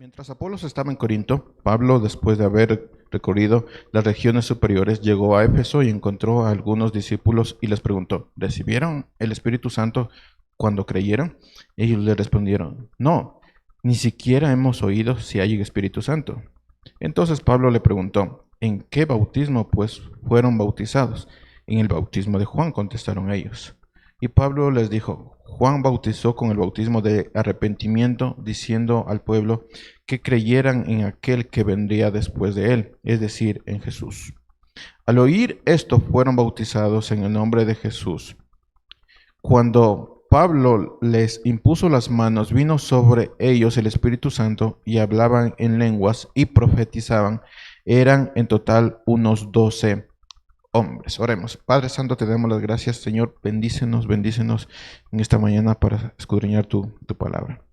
Mientras Apolos estaba en Corinto, Pablo, después de haber recorrido las regiones superiores, llegó a Éfeso y encontró a algunos discípulos y les preguntó: ¿recibieron el Espíritu Santo cuando creyeron? Ellos le respondieron: no, ni siquiera hemos oído si hay Espíritu Santo. Entonces Pablo le preguntó: ¿en qué bautismo pues fueron bautizados? En el bautismo de Juan, contestaron ellos. Y Pablo les dijo: Juan bautizó con el bautismo de arrepentimiento, diciendo al pueblo que creyeran en aquel que vendría después de él, es decir, en Jesús. Al oír esto, fueron bautizados en el nombre de Jesús. Cuando Pablo les impuso las manos, vino sobre ellos el Espíritu Santo y hablaban en lenguas y profetizaban. Eran en total unos 12 hombres. Oremos. Padre Santo, te damos las gracias, Señor. Bendícenos en esta mañana para escudriñar tu palabra.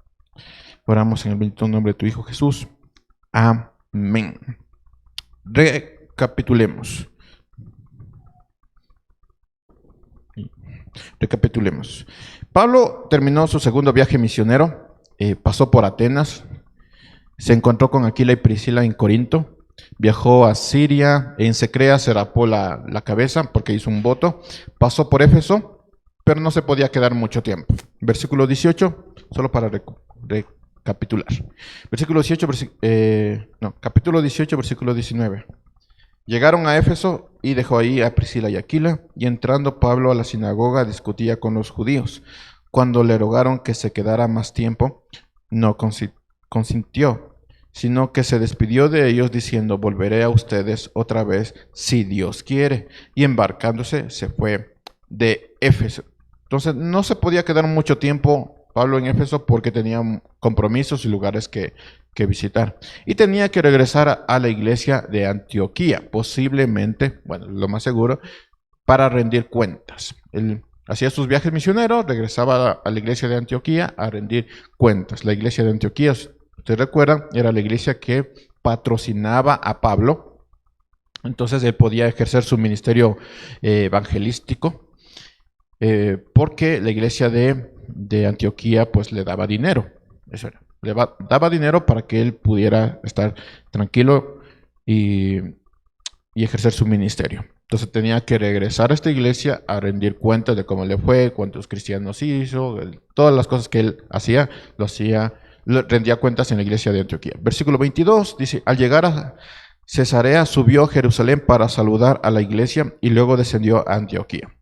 Oramos en el bendito nombre de tu Hijo Jesús. Amén. Recapitulemos. Pablo terminó su segundo viaje misionero, pasó por Atenas, se encontró con Aquila y Priscila en Corinto, viajó a Siria, en Secrea se rapó la cabeza porque hizo un voto, pasó por Éfeso, pero no se podía quedar mucho tiempo. Versículo 18, solo para recapitular. Capítulo 18, versículo 19. Llegaron a Éfeso y dejó ahí a Priscila y Aquila, y entrando Pablo a la sinagoga discutía con los judíos. Cuando le rogaron que se quedara más tiempo, no consintió, sino que se despidió de ellos diciendo: volveré a ustedes otra vez si Dios quiere. Y embarcándose se fue de Éfeso. Entonces no se podía quedar mucho tiempo Pablo en Éfeso porque tenía compromisos y lugares que visitar. Y tenía que regresar a la iglesia de Antioquía, posiblemente, bueno, lo más seguro, para rendir cuentas. Él hacía sus viajes misioneros, regresaba a la iglesia de Antioquía a rendir cuentas. La iglesia de Antioquía, si ustedes recuerdan, era la iglesia que patrocinaba a Pablo. Entonces él podía ejercer su ministerio evangelístico porque la iglesia de Antioquía pues le daba dinero. Eso era. Daba dinero para que él pudiera estar tranquilo y ejercer su ministerio. Entonces tenía que regresar a esta iglesia a rendir cuentas de cómo le fue, cuántos cristianos hizo, todas las cosas que él hacía, rendía cuentas en la iglesia de Antioquía. Versículo 22 dice: al llegar a Cesarea subió a Jerusalén para saludar a la iglesia y luego descendió a Antioquía.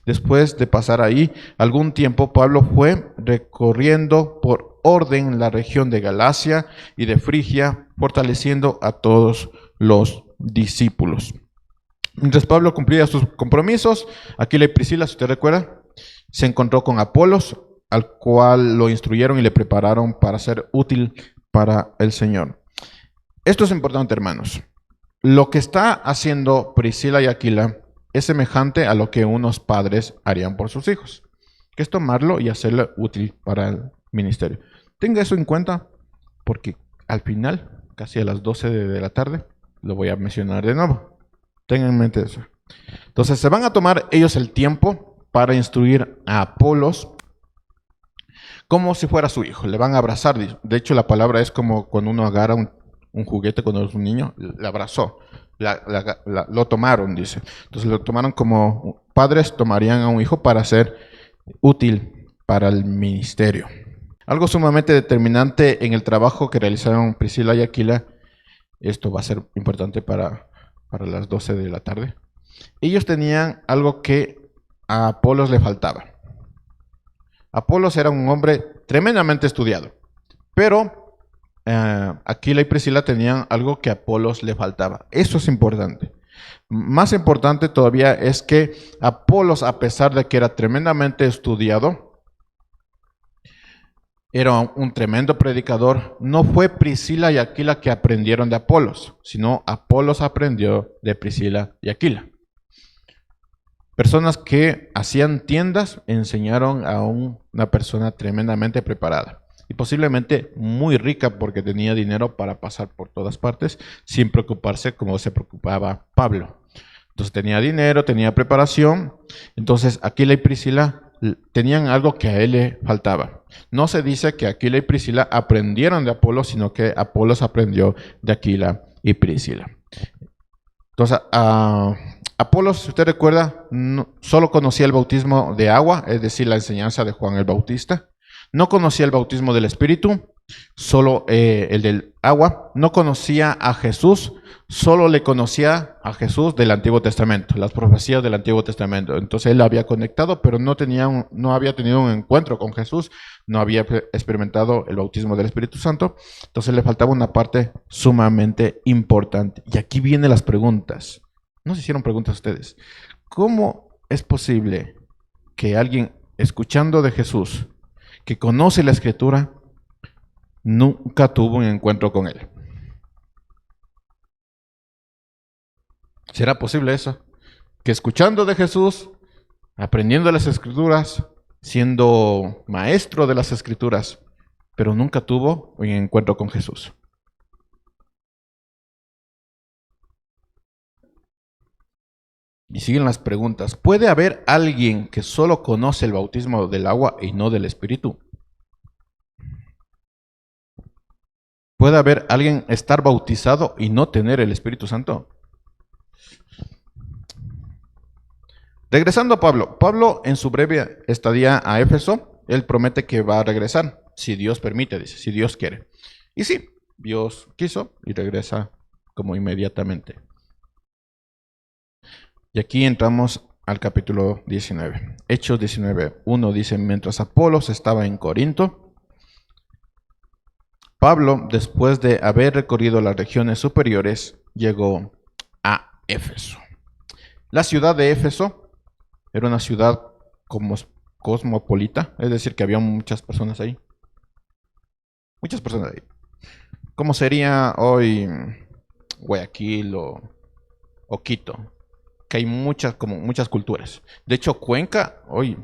Después de pasar ahí algún tiempo, Pablo fue recorriendo por orden la región de Galacia y de Frigia, fortaleciendo a todos los discípulos. Mientras Pablo cumplía sus compromisos, Aquila y Priscila, si usted recuerda, se encontró con Apolos, al cual lo instruyeron y le prepararon para ser útil para el Señor. Esto es importante, hermanos. Lo que está haciendo Priscila y Aquila es semejante a lo que unos padres harían por sus hijos, que es tomarlo y hacerlo útil para el ministerio. Tenga eso en cuenta porque al final, casi a las 12 de la tarde, lo voy a mencionar de nuevo. Tengan en mente eso. Entonces se van a tomar ellos el tiempo para instruir a Apolos como si fuera su hijo. Le van a abrazar. De hecho, la palabra es como cuando uno agarra un juguete cuando es un niño, le abrazó. Lo tomaron, dice. Entonces lo tomaron como padres tomarían a un hijo para ser útil para el ministerio. Algo sumamente determinante en el trabajo que realizaron Priscila y Aquila, esto va a ser importante para las 12 de la tarde. Ellos tenían algo que a Apolos le faltaba. Apolos era un hombre tremendamente estudiado, pero Aquila y Priscila tenían algo que a Apolos le faltaba. Eso es importante. Más importante todavía es que Apolos, a pesar de que era tremendamente estudiado, era un tremendo predicador, no fue Priscila y Aquila que aprendieron de Apolos, sino Apolos aprendió de Priscila y Aquila. Personas que hacían tiendas enseñaron a una persona tremendamente preparada y posiblemente muy rica porque tenía dinero para pasar por todas partes sin preocuparse como se preocupaba Pablo. Entonces tenía dinero, tenía preparación. Entonces Aquila y Priscila tenían algo que a él le faltaba. No se dice que Aquila y Priscila aprendieron de Apolos, sino que Apolos aprendió de Aquila y Priscila. Entonces, Apolos, si usted recuerda, solo conocía el bautismo de agua, es decir, la enseñanza de Juan el Bautista. No conocía el bautismo del Espíritu, solo el del agua. No conocía a Jesús, solo le conocía a Jesús del Antiguo Testamento, las profecías del Antiguo Testamento. Entonces él había conectado, pero no había tenido un encuentro con Jesús, no había experimentado el bautismo del Espíritu Santo. Entonces le faltaba una parte sumamente importante. Y aquí vienen las preguntas. ¿No se hicieron preguntas ustedes? ¿Cómo es posible que alguien escuchando de Jesús, que conoce la Escritura, nunca tuvo un encuentro con él? ¿Será posible eso? Que escuchando de Jesús, aprendiendo las Escrituras, siendo maestro de las Escrituras, pero nunca tuvo un encuentro con Jesús. Y siguen las preguntas. ¿Puede haber alguien que solo conoce el bautismo del agua y no del Espíritu? ¿Puede haber alguien estar bautizado y no tener el Espíritu Santo? Regresando a Pablo. Pablo, en su breve estadía a Éfeso, él promete que va a regresar, si Dios permite, dice, si Dios quiere. Y sí, Dios quiso y regresa como inmediatamente. Y aquí entramos al capítulo 19. Hechos 19:1 dice, mientras Apolos estaba en Corinto, Pablo, después de haber recorrido las regiones superiores, llegó a Éfeso. La ciudad de Éfeso era una ciudad cosmopolita, es decir, que había muchas personas ahí. Muchas personas ahí. ¿Cómo sería hoy Guayaquil o Quito? Que hay muchas culturas. De hecho, Cuenca, hoy,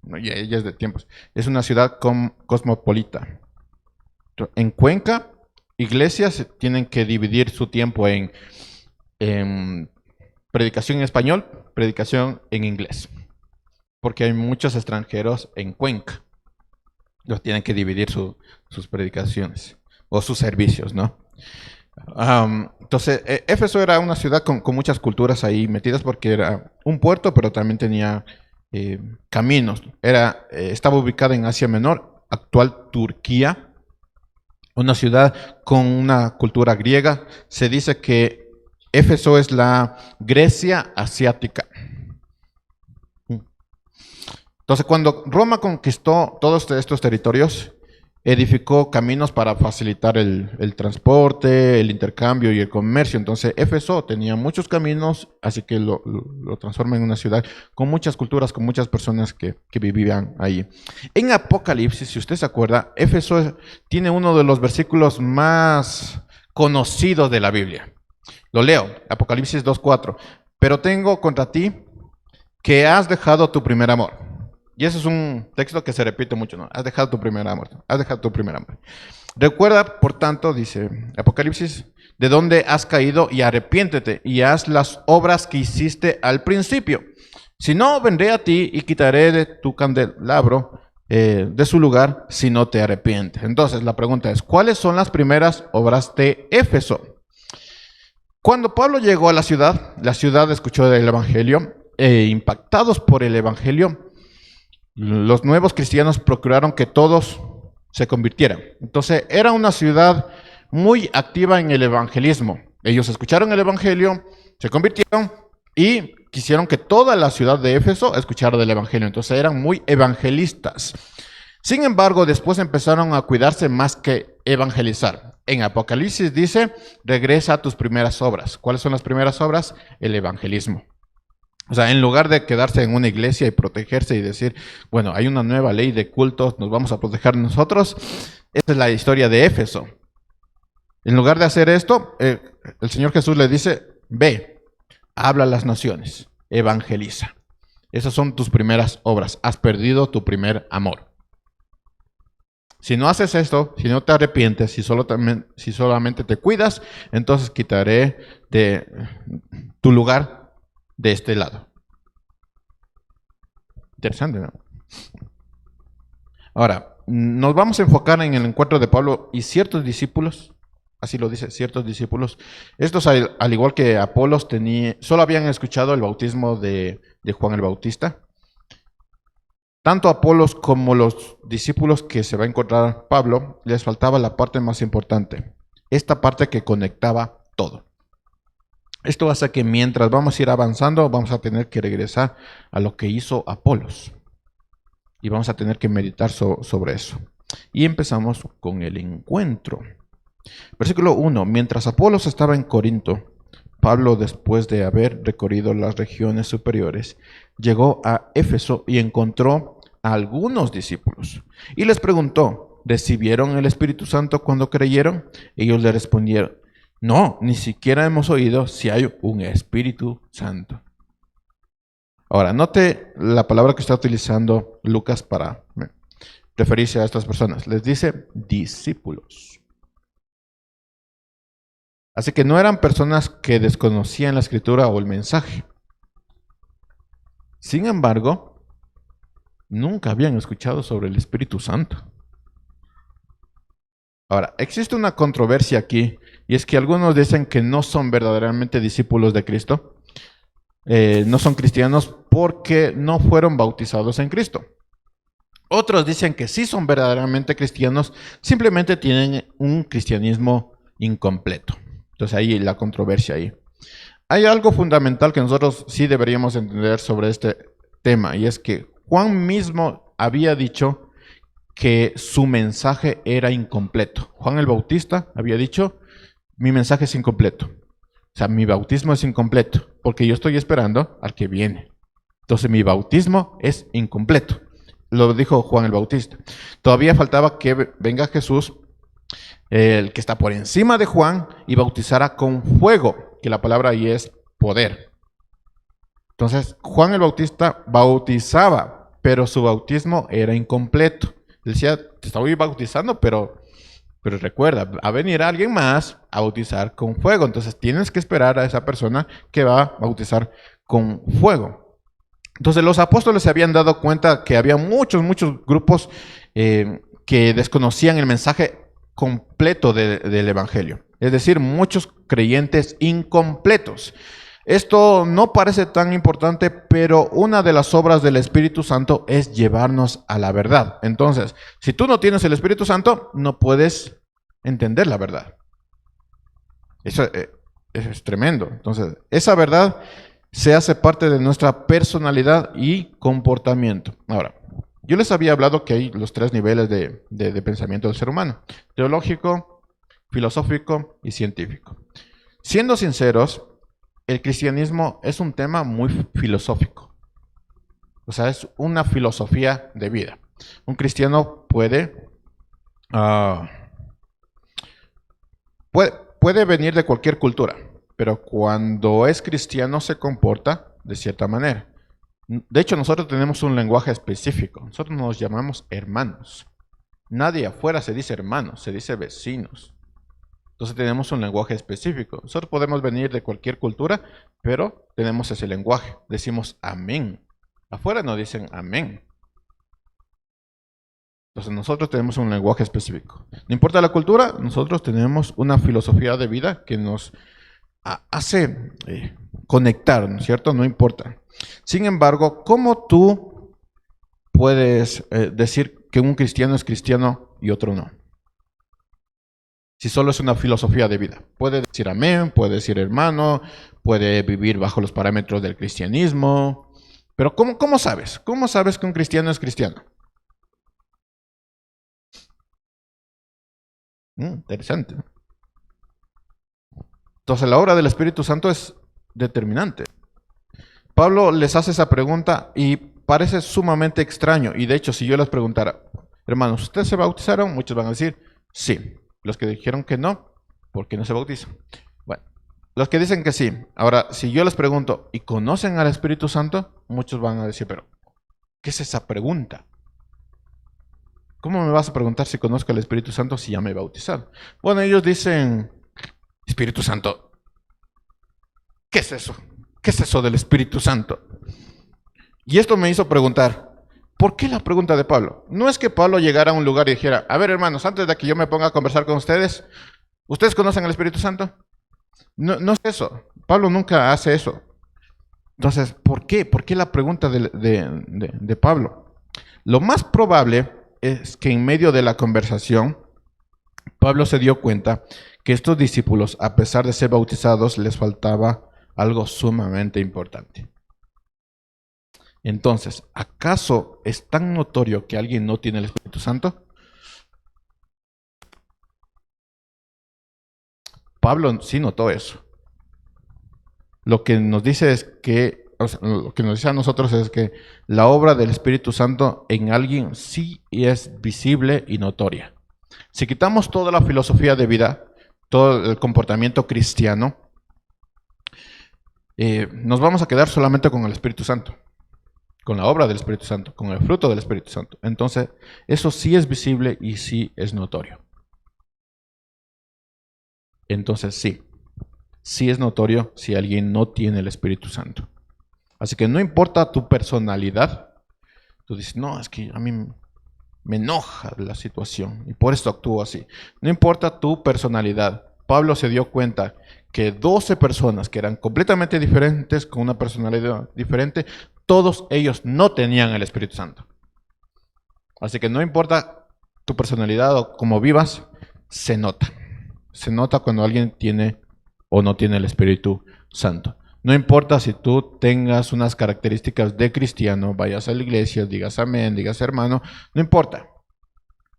no, ya es de tiempos, es una ciudad cosmopolita. En Cuenca, iglesias tienen que dividir su tiempo en predicación en español, predicación en inglés. Porque hay muchos extranjeros en Cuenca. Los tienen que dividir sus predicaciones o sus servicios, ¿no? Entonces, Éfeso era una ciudad con muchas culturas ahí metidas porque era un puerto, pero también tenía caminos. Estaba ubicada en Asia Menor, actual Turquía, una ciudad con una cultura griega. Se dice que Éfeso es la Grecia asiática. Entonces, cuando Roma conquistó todos estos territorios, edificó caminos para facilitar el transporte, el intercambio y el comercio. Entonces, Éfeso tenía muchos caminos, así que lo transforma en una ciudad con muchas culturas, con muchas personas que vivían ahí. En Apocalipsis, si usted se acuerda, Éfeso tiene uno de los versículos más conocidos de la Biblia. Lo leo, Apocalipsis 2:4. Pero tengo contra ti que has dejado tu primer amor. Y eso es un texto que se repite mucho, ¿no? Has dejado tu primer amor. Has dejado tu primer amor. Recuerda, por tanto, dice Apocalipsis, de dónde has caído y arrepiéntete y haz las obras que hiciste al principio. Si no, vendré a ti y quitaré de tu candelabro de su lugar si no te arrepientes. Entonces, la pregunta es, ¿cuáles son las primeras obras de Éfeso? Cuando Pablo llegó a la ciudad escuchó el Evangelio impactados por el Evangelio, los nuevos cristianos procuraron que todos se convirtieran. Entonces era una ciudad muy activa en el evangelismo. Ellos escucharon el evangelio, se convirtieron y quisieron que toda la ciudad de Éfeso escuchara del evangelio. Entonces eran muy evangelistas. Sin embargo, después empezaron a cuidarse más que evangelizar. En Apocalipsis dice, regresa a tus primeras obras. ¿Cuáles son las primeras obras? El evangelismo. O sea, en lugar de quedarse en una iglesia y protegerse y decir, bueno, hay una nueva ley de cultos, nos vamos a proteger nosotros, esa es la historia de Éfeso. En lugar de hacer esto, el Señor Jesús le dice, ve, habla a las naciones, evangeliza. Esas son tus primeras obras, has perdido tu primer amor. Si no haces esto, si no te arrepientes, si solamente te cuidas, entonces quitaré de tu lugar de este lado. Interesante, ¿no? Ahora, nos vamos a enfocar en el encuentro de Pablo y ciertos discípulos, así lo dice, ciertos discípulos. Estos, al igual que Apolos, solo habían escuchado el bautismo de Juan el Bautista. Tanto Apolos como los discípulos que se va a encontrar Pablo, les faltaba la parte más importante, esta parte que conectaba todo. Esto hace que mientras vamos a ir avanzando, vamos a tener que regresar a lo que hizo Apolos. Y vamos a tener que meditar sobre eso. Y empezamos con el encuentro. Versículo 1. Mientras Apolos estaba en Corinto, Pablo, después de haber recorrido las regiones superiores, llegó a Éfeso y encontró a algunos discípulos. Y les preguntó, ¿recibieron el Espíritu Santo cuando creyeron? Ellos le respondieron, no, ni siquiera hemos oído si hay un Espíritu Santo. Ahora, note la palabra que está utilizando Lucas para referirse a estas personas. Les dice discípulos. Así que no eran personas que desconocían la escritura o el mensaje. Sin embargo, nunca habían escuchado sobre el Espíritu Santo. Ahora, existe una controversia aquí, y es que algunos dicen que no son verdaderamente discípulos de Cristo, no son cristianos porque no fueron bautizados en Cristo. Otros dicen que sí son verdaderamente cristianos, simplemente tienen un cristianismo incompleto. Entonces ahí la controversia ahí. Hay algo fundamental que nosotros sí deberíamos entender sobre este tema, y es que Juan mismo había dicho que su mensaje era incompleto. Juan el Bautista había dicho, mi mensaje es incompleto. O sea, mi bautismo es incompleto, porque yo estoy esperando al que viene. Entonces mi bautismo es incompleto. Lo dijo Juan el Bautista. Todavía faltaba que venga Jesús, el que está por encima de Juan, y bautizara con fuego, que la palabra ahí es poder. Entonces, Juan el Bautista bautizaba, pero su bautismo era incompleto. Él decía, te estoy bautizando, pero recuerda, va a venir alguien más a bautizar con fuego. Entonces, tienes que esperar a esa persona que va a bautizar con fuego. Entonces, los apóstoles se habían dado cuenta que había muchos grupos que desconocían el mensaje completo del Evangelio. Es decir, muchos creyentes incompletos. Esto no parece tan importante, pero una de las obras del Espíritu Santo es llevarnos a la verdad. Entonces, si tú no tienes el Espíritu Santo, no puedes entender la verdad. Eso es tremendo. Entonces, esa verdad se hace parte de nuestra personalidad y comportamiento. Ahora, yo les había hablado que hay los 3 niveles de pensamiento del ser humano: teológico, filosófico y científico. Siendo sinceros, el cristianismo es un tema muy filosófico. O sea, es una filosofía de vida. Un cristiano puede venir de cualquier cultura, pero cuando es cristiano se comporta de cierta manera. De hecho, nosotros tenemos un lenguaje específico. Nosotros nos llamamos hermanos. Nadie afuera se dice hermanos, se dice vecinos. Entonces tenemos un lenguaje específico. Nosotros podemos venir de cualquier cultura, pero tenemos ese lenguaje. Decimos amén. Afuera no dicen amén. Entonces nosotros tenemos un lenguaje específico. No importa la cultura, nosotros tenemos una filosofía de vida que nos hace conectar, ¿no es cierto? No importa. Sin embargo, ¿cómo tú puedes decir que un cristiano es cristiano y otro no? Si solo es una filosofía de vida. Puede decir amén, puede decir hermano, puede vivir bajo los parámetros del cristianismo. Pero ¿cómo sabes? ¿Cómo sabes que un cristiano es cristiano? Interesante. Entonces la obra del Espíritu Santo es determinante. Pablo les hace esa pregunta y parece sumamente extraño. Y de hecho, si yo les preguntara, hermanos, ¿ustedes se bautizaron? Muchos van a decir, sí. Los que dijeron que no, ¿por qué no se bautizan? Bueno, los que dicen que sí. Ahora, si yo les pregunto, ¿y conocen al Espíritu Santo? Muchos van a decir, pero, ¿qué es esa pregunta? ¿Cómo me vas a preguntar si conozco al Espíritu Santo si ya me he bautizado? Bueno, ellos dicen, Espíritu Santo, ¿qué es eso? ¿Qué es eso del Espíritu Santo? Y esto me hizo preguntar, ¿Por qué la pregunta de Pablo? No es que Pablo llegara a un lugar y dijera, a ver hermanos, antes de que yo me ponga a conversar con ustedes, ¿ustedes conocen al Espíritu Santo? No, no es eso. Pablo nunca hace eso. Entonces, ¿por qué? ¿Por qué la pregunta de Pablo? Lo más probable es que en medio de la conversación, Pablo se dio cuenta que estos discípulos, a pesar de ser bautizados, les faltaba algo sumamente importante. Entonces, ¿acaso es tan notorio que alguien no tiene el Espíritu Santo? Pablo sí notó eso. Lo que nos dice es que, lo que nos dice a nosotros es que la obra del Espíritu Santo en alguien sí es visible y notoria. Si quitamos toda la filosofía de vida, todo el comportamiento cristiano, nos vamos a quedar solamente con el Espíritu Santo, con la obra del Espíritu Santo, con el fruto del Espíritu Santo. Entonces, eso sí es visible y sí es notorio. Entonces, sí es notorio si alguien no tiene el Espíritu Santo. Así que no importa tu personalidad, tú dices, no, es que a mí me enoja la situación y por eso actúo así. No importa tu personalidad. Pablo se dio cuenta que 12 personas que eran completamente diferentes, con una personalidad diferente, todos ellos no tenían el Espíritu Santo. Así que no importa tu personalidad o cómo vivas, se nota. Se nota cuando alguien tiene o no tiene el Espíritu Santo. No importa si tú tengas unas características de cristiano, vayas a la iglesia, digas amén, digas hermano, no importa.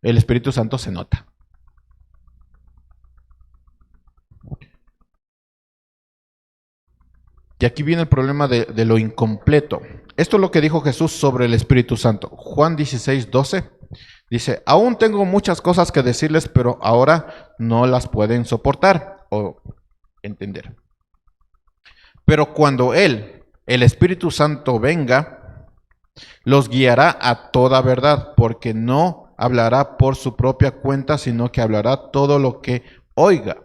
El Espíritu Santo se nota. Y aquí viene el problema de lo incompleto. Esto es lo que dijo Jesús sobre el Espíritu Santo. Juan 16:12 dice, aún tengo muchas cosas que decirles, pero ahora no las pueden soportar o entender. Pero cuando Él, el Espíritu Santo, venga, los guiará a toda verdad, porque no hablará por su propia cuenta, sino que hablará todo lo que oiga,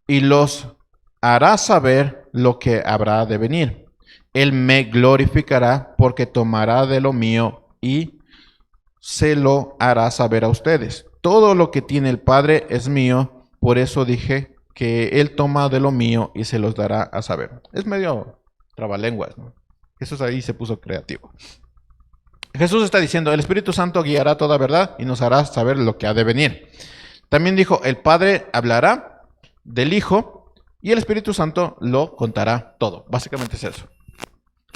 y los hará saber lo que habrá de venir. Él me glorificará, porque tomará de lo mío y se lo hará saber a ustedes. Todo lo que tiene el Padre es mío, por eso dije que Él toma de lo mío y se los dará a saber. Es medio trabalenguas, ¿no? Jesús ahí se puso creativo. Jesús está diciendo, el Espíritu Santo guiará toda verdad y nos hará saber lo que ha de venir. También dijo, el Padre hablará del Hijo y el Espíritu Santo lo contará todo. Básicamente es eso.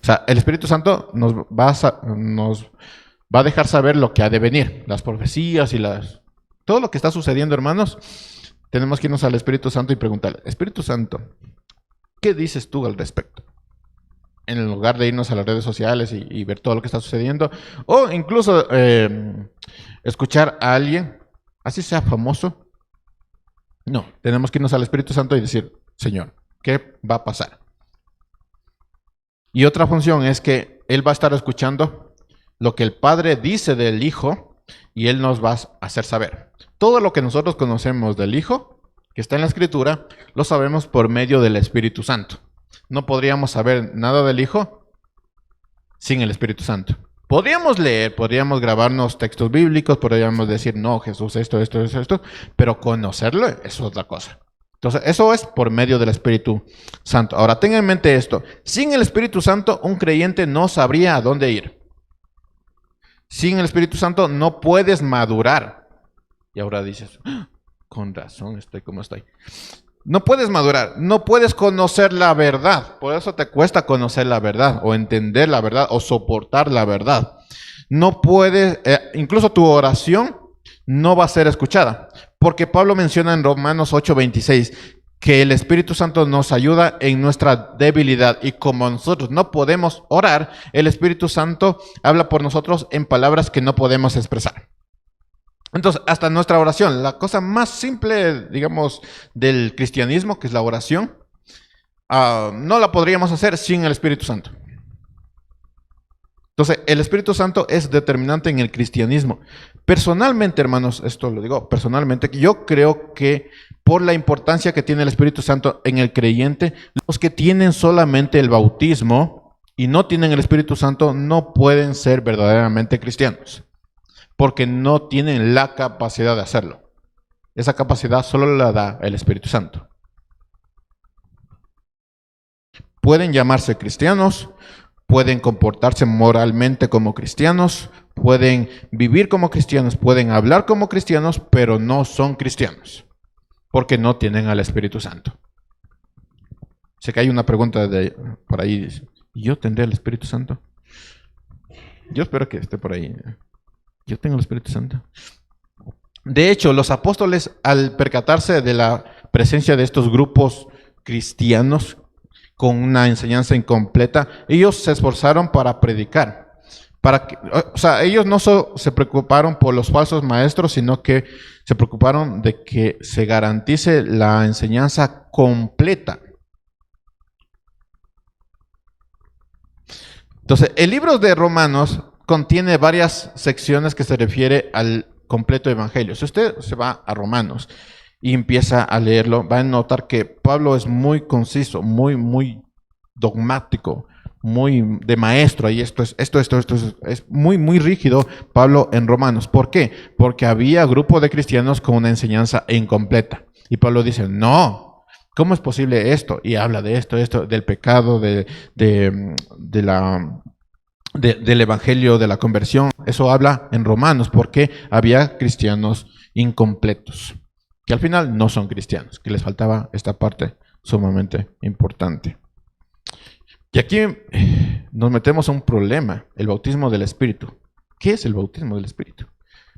O sea, el Espíritu Santo nos va a dejar saber lo que ha de venir. Las profecías y todo lo que está sucediendo, hermanos. Tenemos que irnos al Espíritu Santo y preguntarle, Espíritu Santo, ¿qué dices tú al respecto? En lugar de irnos a las redes sociales y ver todo lo que está sucediendo, o incluso escuchar a alguien, así sea famoso. No, tenemos que irnos al Espíritu Santo y decir, Señor, ¿qué va a pasar? Y otra función es que Él va a estar escuchando lo que el Padre dice del Hijo y Él nos va a hacer saber. Todo lo que nosotros conocemos del Hijo, que está en la Escritura, lo sabemos por medio del Espíritu Santo. No podríamos saber nada del Hijo sin el Espíritu Santo. Podríamos leer, podríamos grabarnos textos bíblicos, podríamos decir, no, Jesús, esto, pero conocerlo es otra cosa. Entonces, eso es por medio del Espíritu Santo. Ahora, tengan en mente esto. Sin el Espíritu Santo, un creyente no sabría a dónde ir. Sin el Espíritu Santo no puedes madurar. Y ahora dices, con razón estoy como estoy. No puedes madurar, no puedes conocer la verdad. Por eso te cuesta conocer la verdad, o entender la verdad, o soportar la verdad. No puedes, incluso tu oración no va a ser escuchada. Porque Pablo menciona en Romanos 8:26 que el Espíritu Santo nos ayuda en nuestra debilidad. Y como nosotros no podemos orar, el Espíritu Santo habla por nosotros en palabras que no podemos expresar. Entonces, hasta nuestra oración, la cosa más simple, digamos, del cristianismo, que es la oración, no la podríamos hacer sin el Espíritu Santo. Entonces, el Espíritu Santo es determinante en el cristianismo. Personalmente, hermanos, esto lo digo personalmente, yo creo que por la importancia que tiene el Espíritu Santo en el creyente, los que tienen solamente el bautismo y no tienen el Espíritu Santo no pueden ser verdaderamente cristianos, porque no tienen la capacidad de hacerlo. Esa capacidad solo la da el Espíritu Santo. Pueden llamarse cristianos, pueden comportarse moralmente como cristianos, pueden vivir como cristianos, pueden hablar como cristianos, pero no son cristianos, porque no tienen al Espíritu Santo. Sé que hay una pregunta por ahí, dice, ¿yo tendré el Espíritu Santo? Yo espero que esté por ahí. Yo tengo el Espíritu Santo. De hecho, los apóstoles, al percatarse de la presencia de estos grupos cristianos con una enseñanza incompleta, ellos se esforzaron para predicar. Ellos no solo se preocuparon por los falsos maestros, sino que se preocuparon de que se garantice la enseñanza completa. Entonces, el libro de Romanos contiene varias secciones que se refiere al completo evangelio. Si usted se va a Romanos y empieza a leerlo, va a notar que Pablo es muy conciso, muy dogmático, muy de maestro. Ahí esto es muy rígido Pablo en Romanos. ¿Por qué? Porque había grupo de cristianos con una enseñanza incompleta. Y Pablo dice, no, ¿cómo es posible esto? Y habla de esto, del pecado, del evangelio, de la conversión. Eso habla en Romanos, porque había cristianos incompletos, que al final no son cristianos, que les faltaba esta parte sumamente importante. Y aquí nos metemos a un problema, el bautismo del Espíritu. ¿Qué es el bautismo del Espíritu?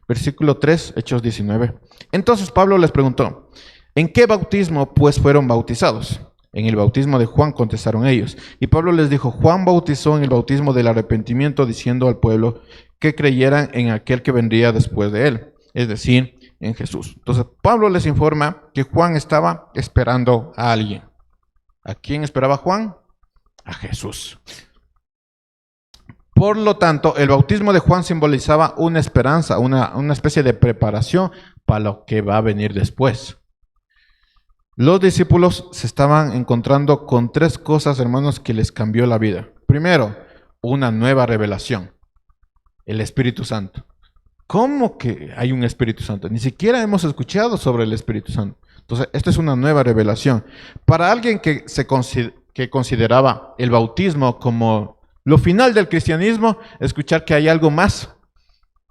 Versículo 3, Hechos 19. Entonces Pablo les preguntó, ¿en qué bautismo pues fueron bautizados? En el bautismo de Juan, contestaron ellos. Y Pablo les dijo, Juan bautizó en el bautismo del arrepentimiento, diciendo al pueblo que creyeran en aquel que vendría después de él, es decir, en Jesús. Entonces Pablo les informa que Juan estaba esperando a alguien. ¿A quién esperaba Juan? A Jesús. Por lo tanto, el bautismo de Juan simbolizaba una esperanza, una especie de preparación para lo que va a venir después. Los discípulos se estaban encontrando con tres cosas, hermanos, que les cambió la vida. Primero, una nueva revelación, el Espíritu Santo. ¿Cómo que hay un Espíritu Santo? Ni siquiera hemos escuchado sobre el Espíritu Santo. Entonces, esta es una nueva revelación. Para alguien que consideraba el bautismo como lo final del cristianismo, escuchar que hay algo más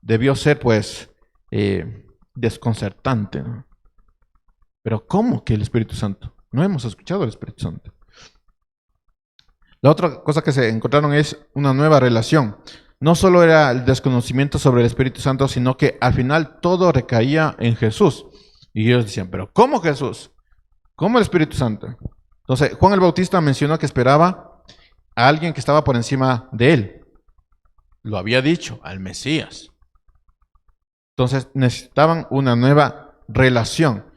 debió ser, pues, desconcertante, ¿no? Pero ¿cómo que el Espíritu Santo? No hemos escuchado el Espíritu Santo. La otra cosa que se encontraron es una nueva relación. No solo era el desconocimiento sobre el Espíritu Santo, sino que al final todo recaía en Jesús. Y ellos decían, ¿pero cómo Jesús? ¿Cómo el Espíritu Santo? Entonces, Juan el Bautista mencionó que esperaba a alguien que estaba por encima de él. Lo había dicho, al Mesías. Entonces, necesitaban una nueva relación.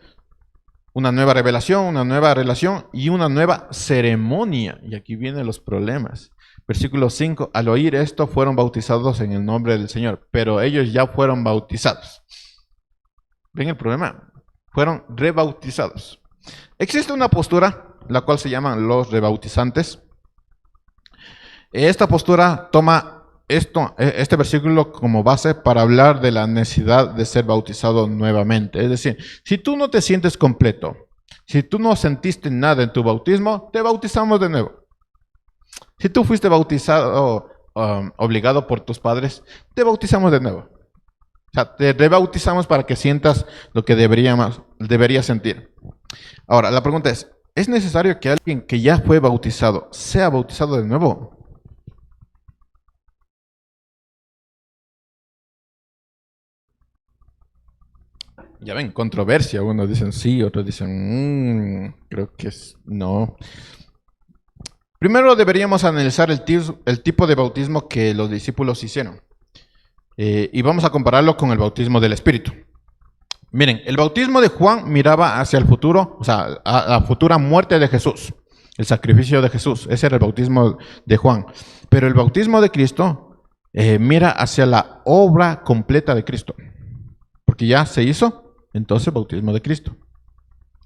Una nueva revelación, una nueva relación y una nueva ceremonia. Y aquí vienen los problemas. Versículo 5, al oír esto fueron bautizados en el nombre del Señor, pero ellos ya fueron bautizados. ¿Ven el problema? Fueron rebautizados. Existe una postura, la cual se llaman los rebautizantes. Esta postura toma este versículo como base para hablar de la necesidad de ser bautizado nuevamente. Es decir, si tú no te sientes completo, si tú no sentiste nada en tu bautismo, te bautizamos de nuevo. Si tú fuiste bautizado obligado por tus padres, te bautizamos de nuevo. O sea, te rebautizamos para que sientas lo que deberías sentir. Ahora, la pregunta ¿es necesario que alguien que ya fue bautizado sea bautizado de nuevo? Ya ven, controversia. Unos dicen sí, otros dicen creo que no. Primero deberíamos analizar el tipo de bautismo que los discípulos hicieron. Y vamos a compararlo con el bautismo del Espíritu. Miren, el bautismo de Juan miraba hacia el futuro, o sea, a la futura muerte de Jesús, el sacrificio de Jesús. Ese era el bautismo de Juan. Pero el bautismo de Cristo mira hacia la obra completa de Cristo. Porque ya se hizo, entonces, bautismo de Cristo.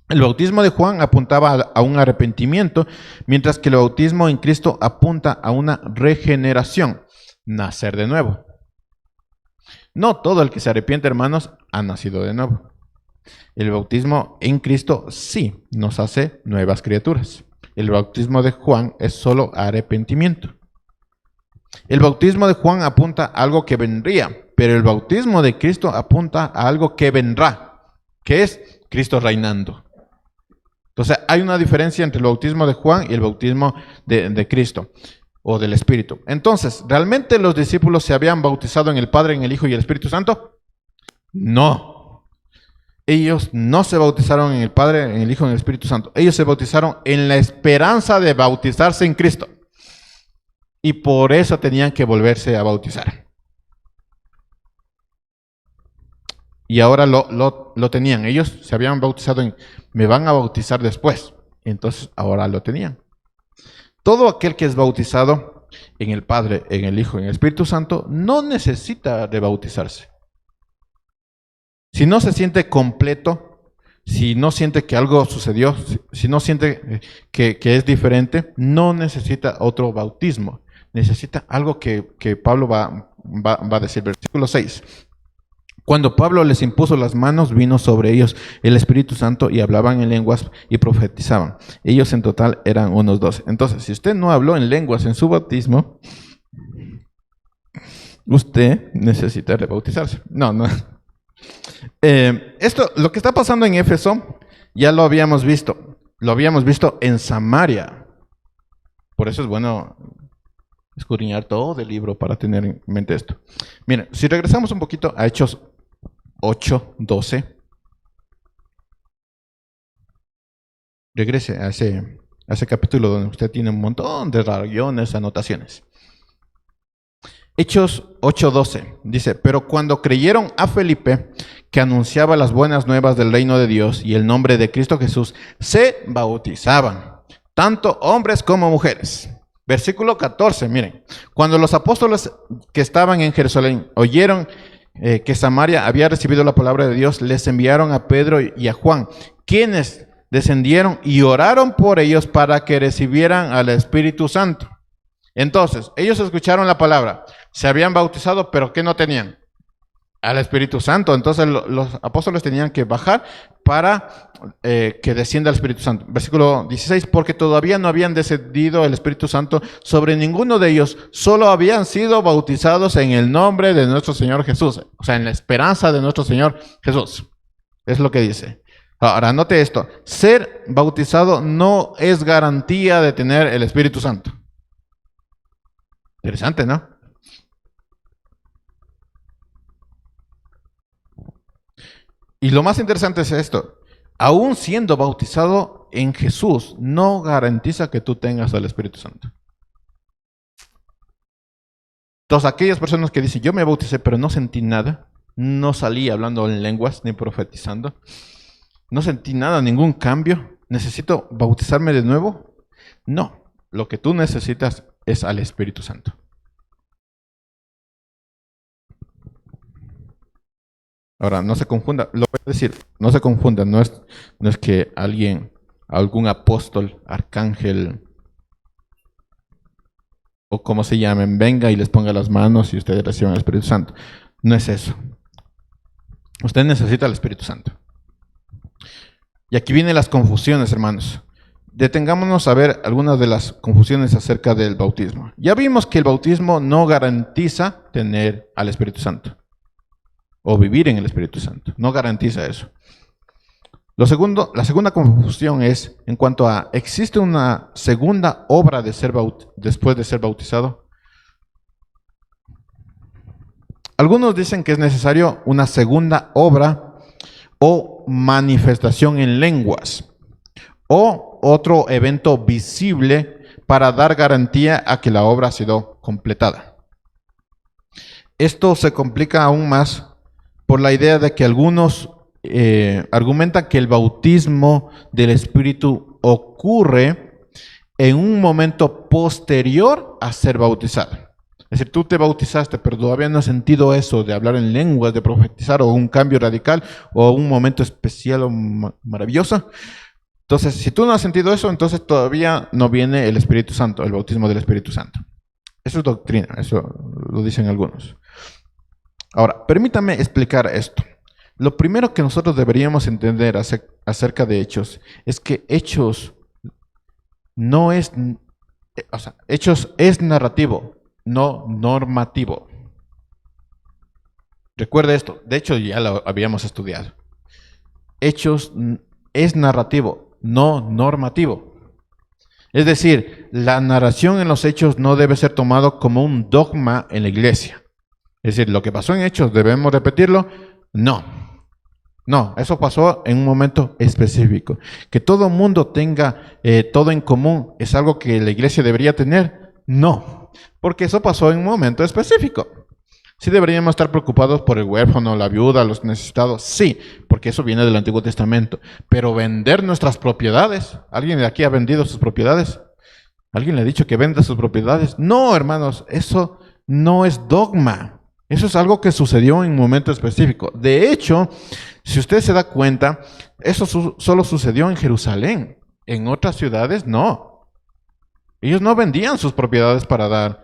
El bautismo de Juan apuntaba a un arrepentimiento, mientras que el bautismo en Cristo apunta a una regeneración, nacer de nuevo. No todo el que se arrepiente, hermanos, ha nacido de nuevo. El bautismo en Cristo sí nos hace nuevas criaturas. El bautismo de Juan es solo arrepentimiento. El bautismo de Juan apunta a algo que vendría, pero el bautismo de Cristo apunta a algo que vendrá, que es Cristo reinando. Entonces hay una diferencia entre el bautismo de Juan y el bautismo de Cristo o del Espíritu. Entonces, ¿realmente los discípulos se habían bautizado en el Padre, en el Hijo y el Espíritu Santo? No. Ellos no se bautizaron en el Padre, en el Hijo y en el Espíritu Santo. Ellos se bautizaron en la esperanza de bautizarse en Cristo. Y por eso tenían que volverse a bautizar. Y ahora lo tenían. Ellos se habían bautizado en, me van a bautizar después. Entonces ahora lo tenían. Todo aquel que es bautizado en el Padre, en el Hijo y en el Espíritu Santo no necesita de bautizarse. Si no se siente completo, si no siente que algo sucedió, si no siente que es diferente, no necesita otro bautismo. Necesita algo que Pablo va a decir. Versículo 6. Cuando Pablo les impuso las manos, vino sobre ellos el Espíritu Santo y hablaban en lenguas y profetizaban. Ellos en total eran unos 12. Entonces, si usted no habló en lenguas en su bautismo, usted necesita rebautizarse. No. Lo que está pasando en Éfeso, ya lo habíamos visto. Lo habíamos visto en Samaria. Por eso es bueno escudriñar todo el libro para tener en mente esto. Miren, si regresamos un poquito a Hechos 8:12. Regrese a ese capítulo donde usted tiene un montón de rayones, anotaciones. Hechos 8:12 dice, pero cuando creyeron a Felipe, que anunciaba las buenas nuevas del reino de Dios y el nombre de Cristo Jesús, se bautizaban, tanto hombres como mujeres. Versículo 14, miren, cuando los apóstoles que estaban en Jerusalén oyeron que Samaria había recibido la palabra de Dios, les enviaron a Pedro y a Juan, quienes descendieron y oraron por ellos para que recibieran al Espíritu Santo. Entonces, ellos escucharon la palabra, se habían bautizado, pero ¿qué no tenían? Al Espíritu Santo. Entonces los apóstoles tenían que bajar para que descienda el Espíritu Santo. Versículo 16, porque todavía no habían descendido el Espíritu Santo sobre ninguno de ellos, solo habían sido bautizados en el nombre de nuestro Señor Jesús, o sea, en la esperanza de nuestro Señor Jesús. Es lo que dice. Ahora, note esto, ser bautizado no es garantía de tener el Espíritu Santo. Interesante, ¿no? Y lo más interesante es esto, aún siendo bautizado en Jesús, no garantiza que tú tengas el Espíritu Santo. Entonces, aquellas personas que dicen, yo me bauticé, pero no sentí nada, no salí hablando en lenguas ni profetizando, no sentí nada, ningún cambio, ¿necesito bautizarme de nuevo? No, lo que tú necesitas es al Espíritu Santo. Ahora, no se confunda, lo voy a decir, no se confunda, no es que algún apóstol, arcángel, o como se llamen, venga y les ponga las manos y ustedes reciban el Espíritu Santo. No es eso. Usted necesita el Espíritu Santo. Y aquí vienen las confusiones, hermanos. Detengámonos a ver algunas de las confusiones acerca del bautismo. Ya vimos que el bautismo no garantiza tener al Espíritu Santo o vivir en el Espíritu Santo. No garantiza eso. La segunda confusión es en cuanto a, ¿existe una segunda obra después de ser bautizado? Algunos dicen que es necesario una segunda obra o manifestación en lenguas o otro evento visible para dar garantía a que la obra ha sido completada. Esto se complica aún más por la idea de que algunos argumentan que el bautismo del Espíritu ocurre en un momento posterior a ser bautizado. Es decir, tú te bautizaste, pero todavía no has sentido eso de hablar en lenguas, de profetizar, o un cambio radical, o un momento especial o maravilloso. Entonces, si tú no has sentido eso, entonces todavía no viene el Espíritu Santo, el bautismo del Espíritu Santo. Eso es doctrina, eso lo dicen algunos. Ahora, permítame explicar esto. Lo primero que nosotros deberíamos entender acerca de Hechos es que Hechos no es, o sea, Hechos es narrativo, no normativo. Recuerde esto, de hecho ya lo habíamos estudiado. Hechos es narrativo, no normativo. Es decir, la narración en los Hechos no debe ser tomado como un dogma en la iglesia. Es decir, lo que pasó en Hechos, ¿debemos repetirlo? No. No, eso pasó en un momento específico. Que todo mundo tenga todo en común, ¿es algo que la iglesia debería tener? No, porque eso pasó en un momento específico. ¿Sí deberíamos estar preocupados por el huérfano, la viuda, los necesitados? Sí, porque eso viene del Antiguo Testamento. Pero vender nuestras propiedades, ¿alguien de aquí ha vendido sus propiedades? ¿Alguien le ha dicho que venda sus propiedades? No, hermanos, eso no es dogma. Eso es algo que sucedió en un momento específico. De hecho, si usted se da cuenta, eso solo sucedió en Jerusalén. En otras ciudades, no. Ellos no vendían sus propiedades para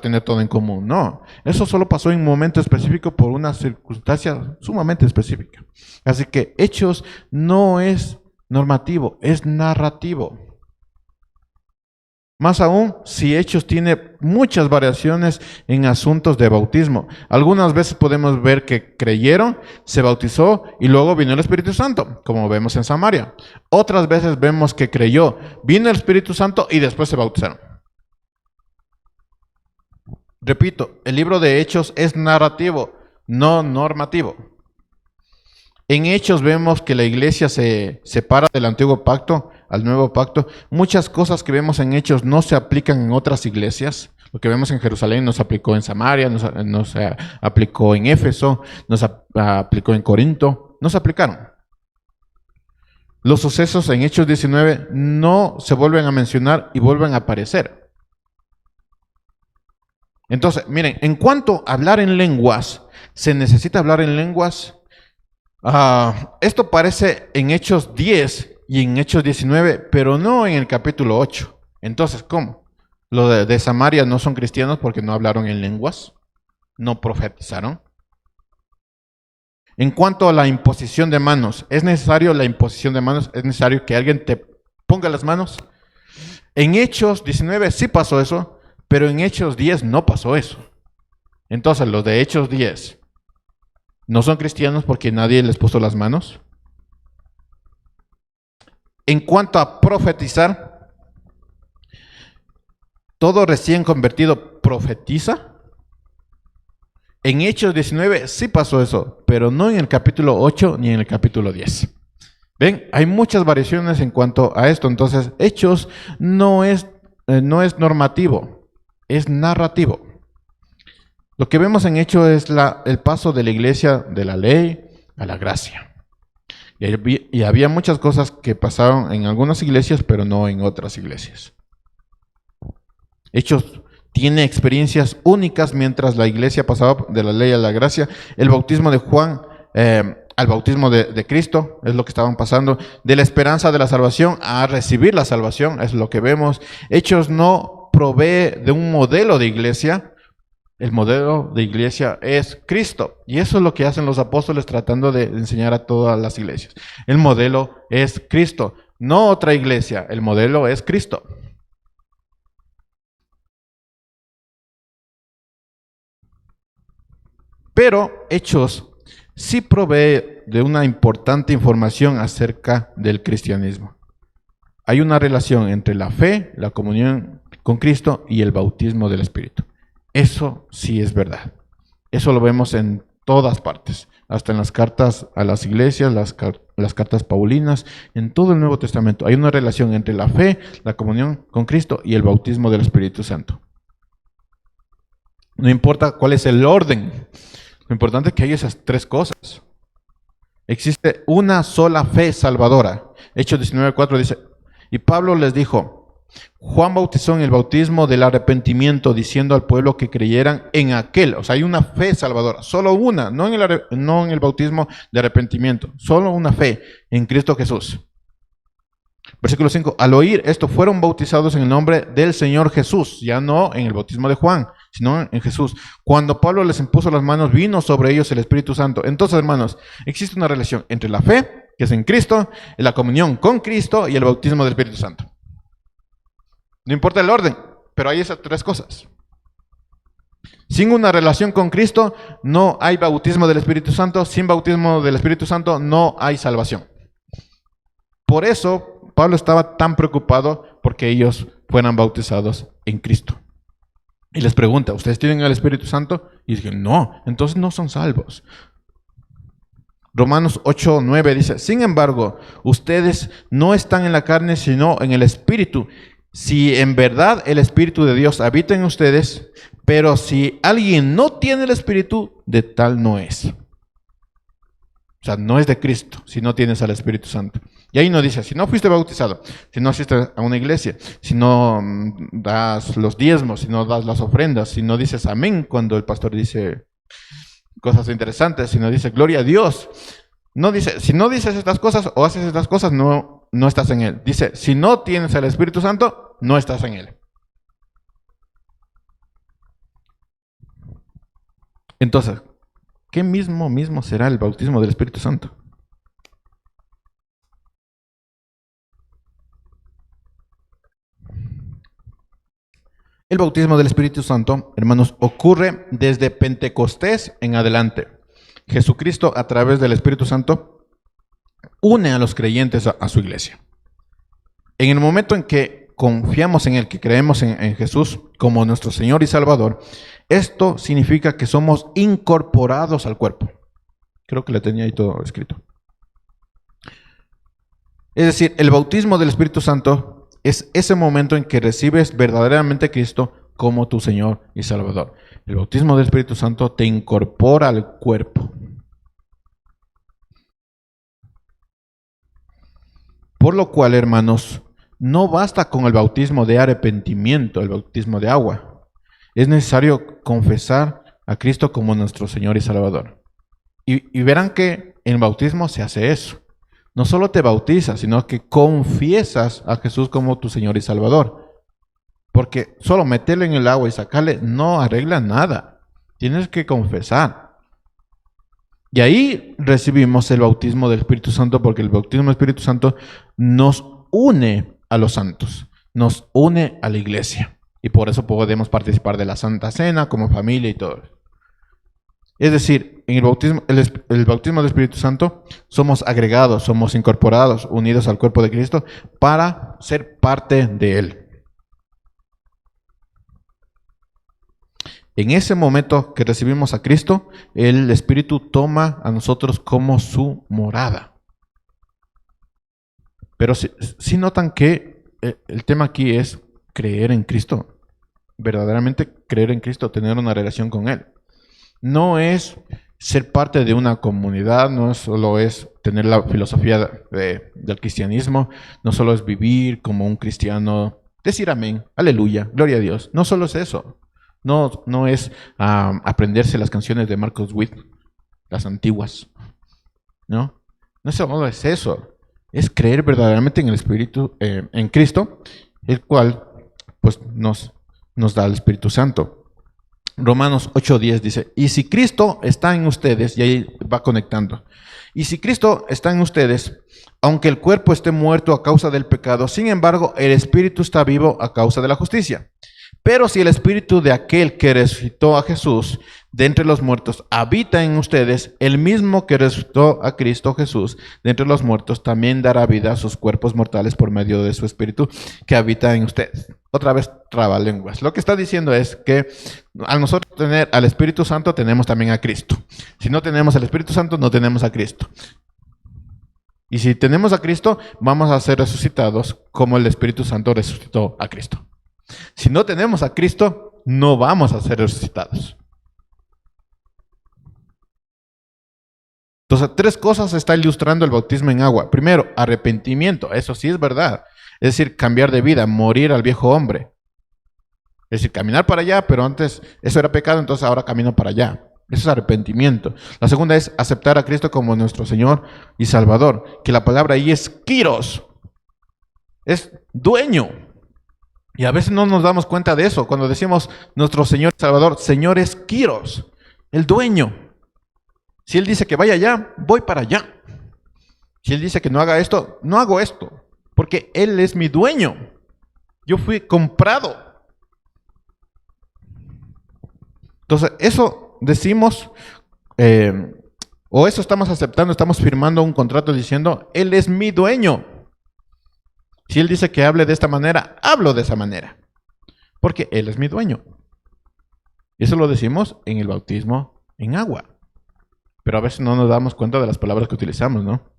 tener todo en común. No, eso solo pasó en un momento específico por una circunstancia sumamente específica. Así que Hechos no es normativo, es narrativo. Más aún, si Hechos tiene muchas variaciones en asuntos de bautismo. Algunas veces podemos ver que creyeron, se bautizó y luego vino el Espíritu Santo, como vemos en Samaria. Otras veces vemos que creyó, vino el Espíritu Santo y después se bautizaron. Repito, el libro de Hechos es narrativo, no normativo. En Hechos vemos que la iglesia se separa del antiguo pacto al nuevo pacto. Muchas cosas que vemos en Hechos no se aplican en otras iglesias. Lo que vemos en Jerusalén no se aplicó en Samaria, no se aplicó en Éfeso, no se aplicó en Corinto, no se aplicaron. Los sucesos en Hechos 19 no se vuelven a mencionar y vuelven a aparecer. Entonces, miren, en cuanto a hablar en lenguas, se necesita hablar en lenguas. Esto aparece en Hechos 10 y en Hechos 19, pero no en el capítulo 8. Entonces, ¿cómo? Los de Samaria no son cristianos porque no hablaron en lenguas, no profetizaron. En cuanto a la imposición de manos, ¿es necesario la imposición de manos? ¿Es necesario que alguien te ponga las manos? En Hechos 19 sí pasó eso, pero en Hechos 10 no pasó eso. Entonces, los de Hechos 10 no son cristianos porque nadie les puso las manos. En cuanto a profetizar, ¿todo recién convertido profetiza? En Hechos 19 sí pasó eso, pero no en el capítulo 8 ni en el capítulo 10. ¿Ven? Hay muchas variaciones en cuanto a esto. Entonces, Hechos no es normativo, es narrativo. Lo que vemos en Hechos es el paso de la iglesia de la ley a la gracia. Y había muchas cosas que pasaron en algunas iglesias, pero no en otras iglesias. Hechos tiene experiencias únicas mientras la iglesia pasaba de la ley a la gracia. El bautismo de Juan al bautismo de Cristo es lo que estaban pasando. De la esperanza de la salvación a recibir la salvación es lo que vemos. Hechos no provee de un modelo de iglesia. El modelo de iglesia es Cristo. Y eso es lo que hacen los apóstoles tratando de enseñar a todas las iglesias. El modelo es Cristo, no otra iglesia. El modelo es Cristo. Pero Hechos sí provee de una importante información acerca del cristianismo. Hay una relación entre la fe, la comunión con Cristo y el bautismo del Espíritu. Eso sí es verdad. Eso lo vemos en todas partes, hasta en las cartas a las iglesias, las cartas paulinas, en todo el Nuevo Testamento. Hay una relación entre la fe, la comunión con Cristo y el bautismo del Espíritu Santo. No importa cuál es el orden, lo importante es que hay esas tres cosas. Existe una sola fe salvadora. Hechos 19:4 dice, y Pablo les dijo, Juan bautizó en el bautismo del arrepentimiento, diciendo al pueblo que creyeran en aquel. O sea, hay una fe salvadora, solo una, no en el bautismo de arrepentimiento, solo una fe en Cristo Jesús. Versículo 5, al oír esto fueron bautizados en el nombre del Señor Jesús, ya no en el bautismo de Juan, sino en Jesús. Cuando Pablo les impuso las manos, vino sobre ellos el Espíritu Santo. Entonces, hermanos, existe una relación entre la fe, que es en Cristo, la comunión con Cristo y el bautismo del Espíritu Santo. No importa el orden, pero hay esas tres cosas. Sin una relación con Cristo, no hay bautismo del Espíritu Santo. Sin bautismo del Espíritu Santo, no hay salvación. Por eso, Pablo estaba tan preocupado porque ellos fueran bautizados en Cristo. Y les pregunta, ¿ustedes tienen el Espíritu Santo? Y dicen, no, entonces no son salvos. Romanos 8:9 dice, sin embargo, ustedes no están en la carne, sino en el Espíritu. Si en verdad el Espíritu de Dios habita en ustedes, pero si alguien no tiene el Espíritu, de tal no es. O sea, no es de Cristo si no tienes al Espíritu Santo. Y ahí no dice, si no fuiste bautizado, si no asistes a una iglesia, si no das los diezmos, si no das las ofrendas, si no dices amén cuando el pastor dice cosas interesantes, si no dice gloria a Dios. No dice, si no dices estas cosas o haces estas cosas, no estás en Él. Dice, si no tienes el Espíritu Santo, no estás en Él. Entonces, ¿qué mismo será el bautismo del Espíritu Santo? El bautismo del Espíritu Santo, hermanos, ocurre desde Pentecostés en adelante. Jesucristo, a través del Espíritu Santo, une a los creyentes a su iglesia. En el momento en que confiamos en Él, que creemos en Jesús como nuestro Señor y Salvador, esto significa que somos incorporados al cuerpo. Creo que lo tenía ahí todo escrito. Es decir, el bautismo del Espíritu Santo es ese momento en que recibes verdaderamente a Cristo como tu Señor y Salvador. El bautismo del Espíritu Santo te incorpora al cuerpo. Por lo cual, hermanos, no basta con el bautismo de arrepentimiento, el bautismo de agua. Es necesario confesar a Cristo como nuestro Señor y Salvador. Y verán que en el bautismo se hace eso. No solo te bautizas, sino que confiesas a Jesús como tu Señor y Salvador. Porque solo meterle en el agua y sacarle no arregla nada. Tienes que confesar. Y ahí recibimos el bautismo del Espíritu Santo, porque el bautismo del Espíritu Santo nos une a los santos, nos une a la iglesia. Y por eso podemos participar de la Santa Cena como familia y todo. Es decir, en el bautismo del Espíritu Santo somos agregados, somos incorporados, unidos al cuerpo de Cristo para ser parte de Él. En ese momento que recibimos a Cristo, el Espíritu toma a nosotros como su morada. Pero si notan que el tema aquí es creer en Cristo, verdaderamente creer en Cristo, tener una relación con Él. No es ser parte de una comunidad, no solo es tener la filosofía del cristianismo, no solo es vivir como un cristiano, decir amén, aleluya, gloria a Dios. No solo es eso. No es aprenderse las canciones de Marcos Witt, las antiguas. No solo es eso. Es creer verdaderamente en el Espíritu, en Cristo, el cual pues nos da el Espíritu Santo. Romanos 8:10 dice, y si Cristo está en ustedes, y ahí va conectando, y si Cristo está en ustedes, aunque el cuerpo esté muerto a causa del pecado, sin embargo, el Espíritu está vivo a causa de la justicia. Pero si el Espíritu de aquel que resucitó a Jesús de entre los muertos habita en ustedes, el mismo que resucitó a Cristo Jesús de entre los muertos también dará vida a sus cuerpos mortales por medio de su Espíritu que habita en ustedes. Otra vez trabalenguas. Lo que está diciendo es que al nosotros tener al Espíritu Santo tenemos también a Cristo. Si no tenemos al Espíritu Santo, no tenemos a Cristo. Y si tenemos a Cristo, vamos a ser resucitados como el Espíritu Santo resucitó a Cristo. Si no tenemos a Cristo, no vamos a ser resucitados. Entonces, tres cosas está ilustrando el bautismo en agua. Primero, arrepentimiento. Eso sí es verdad. Es decir, cambiar de vida, morir al viejo hombre. Es decir, caminar para allá, pero antes eso era pecado, entonces ahora camino para allá. Eso es arrepentimiento. La segunda es aceptar a Cristo como nuestro Señor y Salvador, que la palabra ahí es Kyros, es dueño. Y a veces no nos damos cuenta de eso. Cuando decimos nuestro Señor y Salvador, Señor es Kyros, el dueño. Si Él dice que vaya allá, voy para allá. Si Él dice que no haga esto, no hago esto, porque Él es mi dueño. Yo fui comprado. Entonces, eso decimos, o eso estamos aceptando, estamos firmando un contrato diciendo, Él es mi dueño. Si Él dice que hable de esta manera, hablo de esa manera, porque Él es mi dueño. Eso lo decimos en el bautismo en agua. Pero a veces no nos damos cuenta de las palabras que utilizamos, ¿no?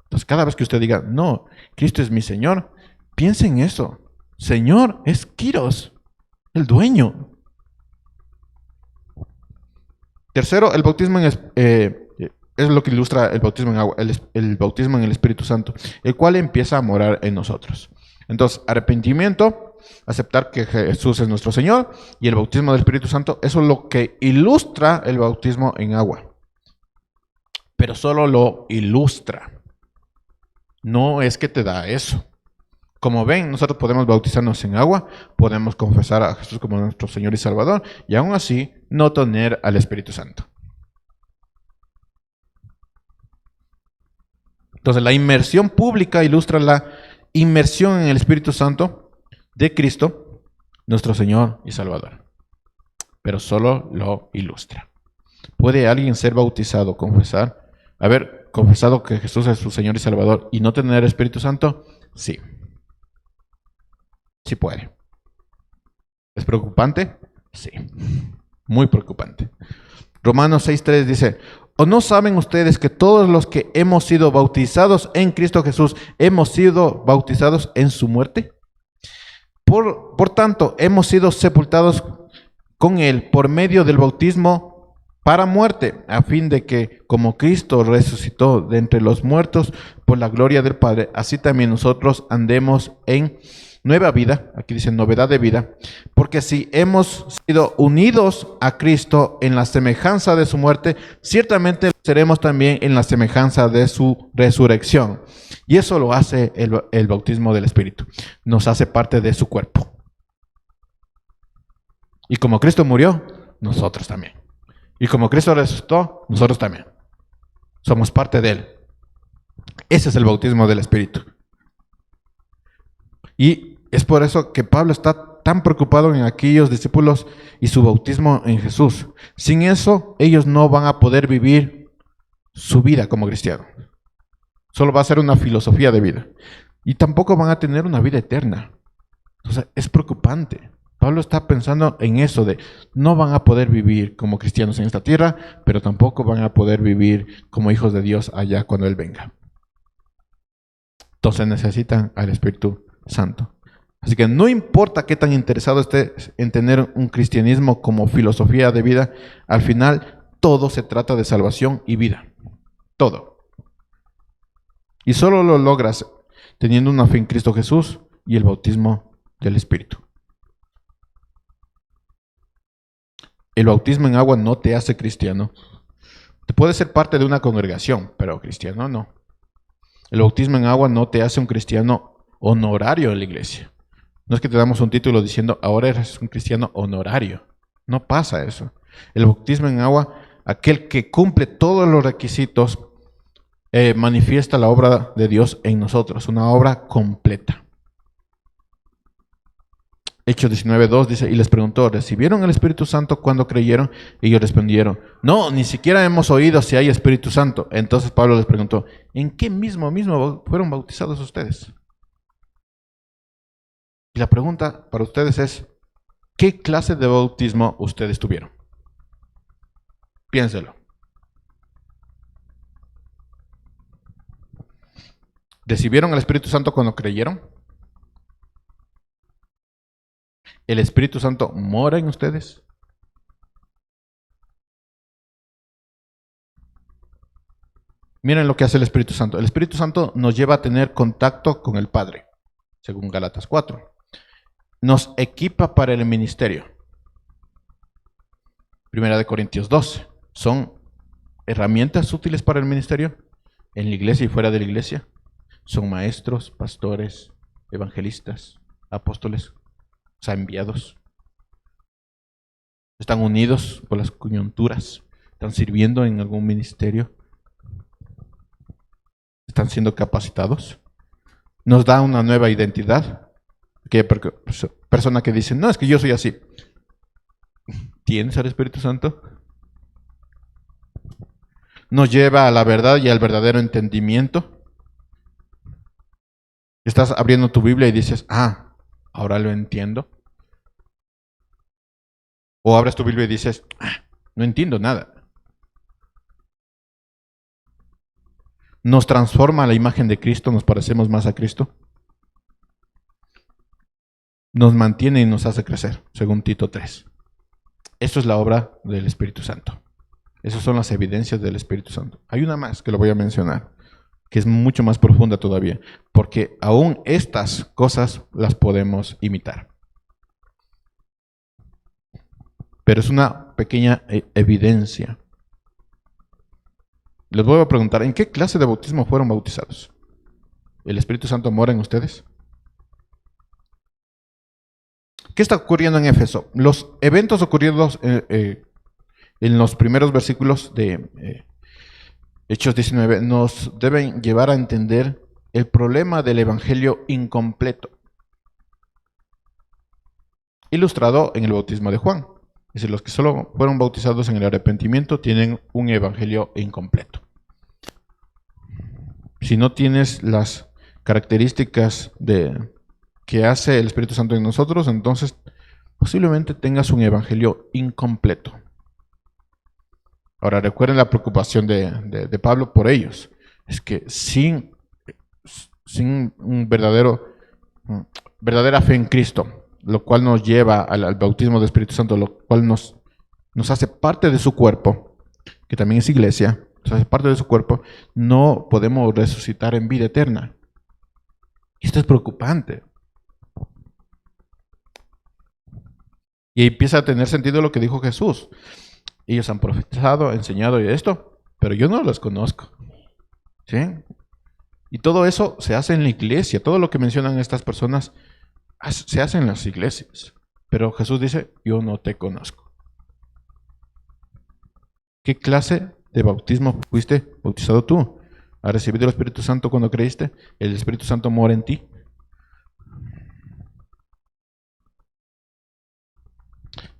Entonces, cada vez que usted diga, no, Cristo es mi Señor, piense en eso. Señor es Kyros, el dueño. Tercero, el bautismo es lo que ilustra el bautismo en agua, el bautismo en el Espíritu Santo, el cual empieza a morar en nosotros. Entonces, arrepentimiento, aceptar que Jesús es nuestro Señor, y el bautismo del Espíritu Santo, eso es lo que ilustra el bautismo en agua. Pero solo lo ilustra. No es que te da eso. Como ven, nosotros podemos bautizarnos en agua, podemos confesar a Jesús como nuestro Señor y Salvador, y aún así no tener al Espíritu Santo. Entonces, la inmersión pública ilustra la inmersión en el Espíritu Santo de Cristo, nuestro Señor y Salvador. Pero solo lo ilustra. ¿Puede alguien ser bautizado, confesar, haber confesado que Jesús es su Señor y Salvador y no tener Espíritu Santo? Sí. Sí puede. ¿Es preocupante? Sí. Muy preocupante. Romanos 6:3 dice, ¿o no saben ustedes que todos los que hemos sido bautizados en Cristo Jesús, hemos sido bautizados en su muerte? Por tanto, hemos sido sepultados con Él por medio del bautismo para muerte, a fin de que, como Cristo resucitó de entre los muertos por la gloria del Padre, así también nosotros andemos en nueva vida, aquí dice novedad de vida, porque si hemos sido unidos a Cristo en la semejanza de su muerte, ciertamente seremos también en la semejanza de su resurrección. Y eso lo hace el bautismo del Espíritu, nos hace parte de su cuerpo. Y como Cristo murió, nosotros también. Y como Cristo resucitó, nosotros también. Somos parte de Él. Ese es el bautismo del Espíritu. Y es por eso que Pablo está tan preocupado en aquellos discípulos y su bautismo en Jesús. Sin eso, ellos no van a poder vivir su vida como cristianos. Solo va a ser una filosofía de vida. Y tampoco van a tener una vida eterna. Entonces, es preocupante. Pablo está pensando en eso de no van a poder vivir como cristianos en esta tierra, pero tampoco van a poder vivir como hijos de Dios allá cuando Él venga. Entonces necesitan al Espíritu Santo. Así que no importa qué tan interesado esté en tener un cristianismo como filosofía de vida, al final todo se trata de salvación y vida. Todo. Y solo lo logras teniendo una fe en Cristo Jesús y el bautismo del Espíritu. El bautismo en agua no te hace cristiano. Te puede ser parte de una congregación, pero cristiano no. El bautismo en agua no te hace un cristiano honorario de la iglesia. No es que te damos un título diciendo, ahora eres un cristiano honorario. No pasa eso. El bautismo en agua, aquel que cumple todos los requisitos, manifiesta la obra de Dios en nosotros, una obra completa. Hechos 19:2 dice, y les preguntó, ¿recibieron el Espíritu Santo cuando creyeron? Y ellos respondieron, no, ni siquiera hemos oído si hay Espíritu Santo. Entonces Pablo les preguntó, ¿en qué mismo fueron bautizados ustedes? Y la pregunta para ustedes es, ¿qué clase de bautismo ustedes tuvieron? Piénselo. ¿Recibieron el Espíritu Santo cuando creyeron? ¿El Espíritu Santo mora en ustedes? Miren lo que hace el Espíritu Santo. El Espíritu Santo nos lleva a tener contacto con el Padre, según Gálatas 4. Nos equipa para el ministerio. Primera de Corintios 12. Son herramientas útiles para el ministerio en la iglesia y fuera de la iglesia. Son maestros, pastores, evangelistas, apóstoles, o sea, enviados. Están unidos por las coyunturas. Están sirviendo en algún ministerio. Están siendo capacitados. Nos da una nueva identidad. Que persona que dice, no, es que yo soy así. ¿Tienes al Espíritu Santo? Nos lleva a la verdad y al verdadero entendimiento. Estás abriendo tu Biblia y dices, ah, ahora lo entiendo. O abres tu Biblia y dices, ah, no entiendo nada. Nos transforma a la imagen de Cristo, nos parecemos más a Cristo. Nos mantiene y nos hace crecer, según Tito 3. Esto es la obra del Espíritu Santo. Esas son las evidencias del Espíritu Santo. Hay una más que lo voy a mencionar, que es mucho más profunda todavía, porque aún estas cosas las podemos imitar. Pero es una pequeña evidencia. Les voy a preguntar, ¿en qué clase de bautismo fueron bautizados? ¿El Espíritu Santo mora en ustedes? ¿Qué está ocurriendo en Éfeso? Los eventos ocurridos en los primeros versículos de Hechos 19 nos deben llevar a entender el problema del evangelio incompleto, ilustrado en el bautismo de Juan. Es decir, los que solo fueron bautizados en el arrepentimiento tienen un evangelio incompleto. Si no tienes las características que hace el Espíritu Santo en nosotros, entonces posiblemente tengas un evangelio incompleto. Ahora recuerden la preocupación de Pablo por ellos. Es que sin un verdadera fe en Cristo, lo cual nos lleva al bautismo del Espíritu Santo, lo cual nos hace parte de su cuerpo, que también es iglesia, nos hace parte de su cuerpo, no podemos resucitar en vida eterna. Y esto es preocupante. Y empieza a tener sentido lo que dijo Jesús. Ellos han profetizado, enseñado y esto, pero yo no los conozco. ¿Sí? Y todo eso se hace en la iglesia. Todo lo que mencionan estas personas se hace en las iglesias. Pero Jesús dice, yo no te conozco. ¿Qué clase de bautismo fuiste bautizado tú? ¿Has recibido el Espíritu Santo cuando creíste? ¿El Espíritu Santo mora en ti?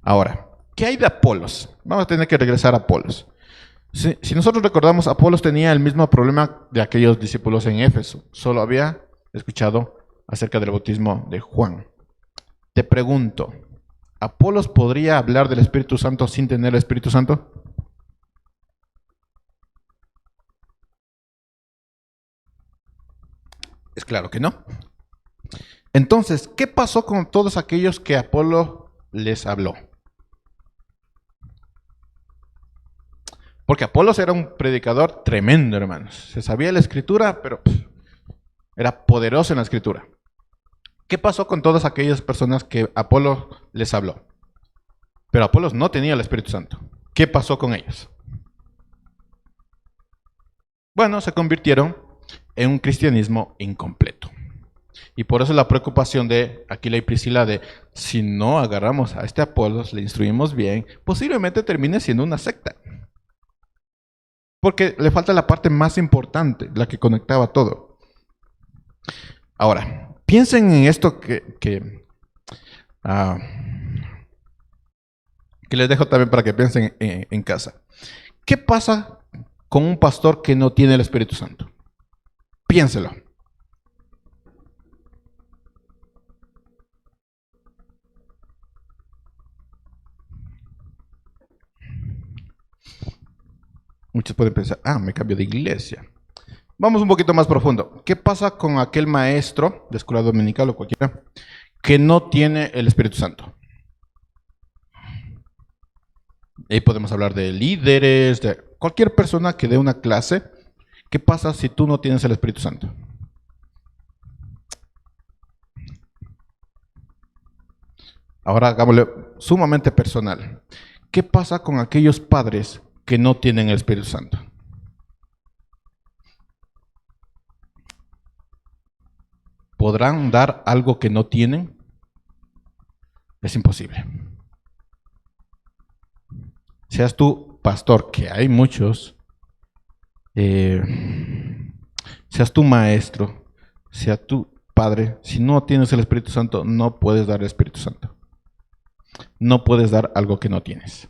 Ahora, ¿qué hay de Apolos? Vamos a tener que regresar a Apolos. Si nosotros recordamos, Apolos tenía el mismo problema de aquellos discípulos en Éfeso. Solo había escuchado acerca del bautismo de Juan. Te pregunto, ¿Apolos podría hablar del Espíritu Santo sin tener el Espíritu Santo? Es claro que no. Entonces, ¿qué pasó con todos aquellos que Apolo les habló? Porque Apolos era un predicador tremendo, hermanos. Se sabía la escritura, pero era poderoso en la escritura. ¿Qué pasó con todas aquellas personas que Apolo les habló? Pero Apolos no tenía el Espíritu Santo. ¿Qué pasó con ellos? Bueno, se convirtieron en un cristianismo incompleto. Y por eso la preocupación de Aquila y Priscila de si no agarramos a este Apolos, le instruimos bien, posiblemente termine siendo una secta. Porque le falta la parte más importante, la que conectaba todo. Ahora, piensen en esto que les dejo también para que piensen en casa. ¿Qué pasa con un pastor que no tiene el Espíritu Santo? Piénselo. Muchos pueden pensar, me cambio de iglesia. Vamos un poquito más profundo. ¿Qué pasa con aquel maestro de escuela dominical o cualquiera que no tiene el Espíritu Santo? Ahí podemos hablar de líderes, de cualquier persona que dé una clase ¿Qué pasa si tú no tienes el Espíritu Santo? Ahora hagámoslo sumamente personal. ¿Qué pasa con aquellos padres que no tienen el Espíritu Santo? ¿Podrán dar algo que no tienen? Es imposible. Seas tú pastor, que hay muchos, seas tú maestro, sea tú padre, si no tienes el Espíritu Santo, no puedes dar el Espíritu Santo. No puedes dar algo que no tienes.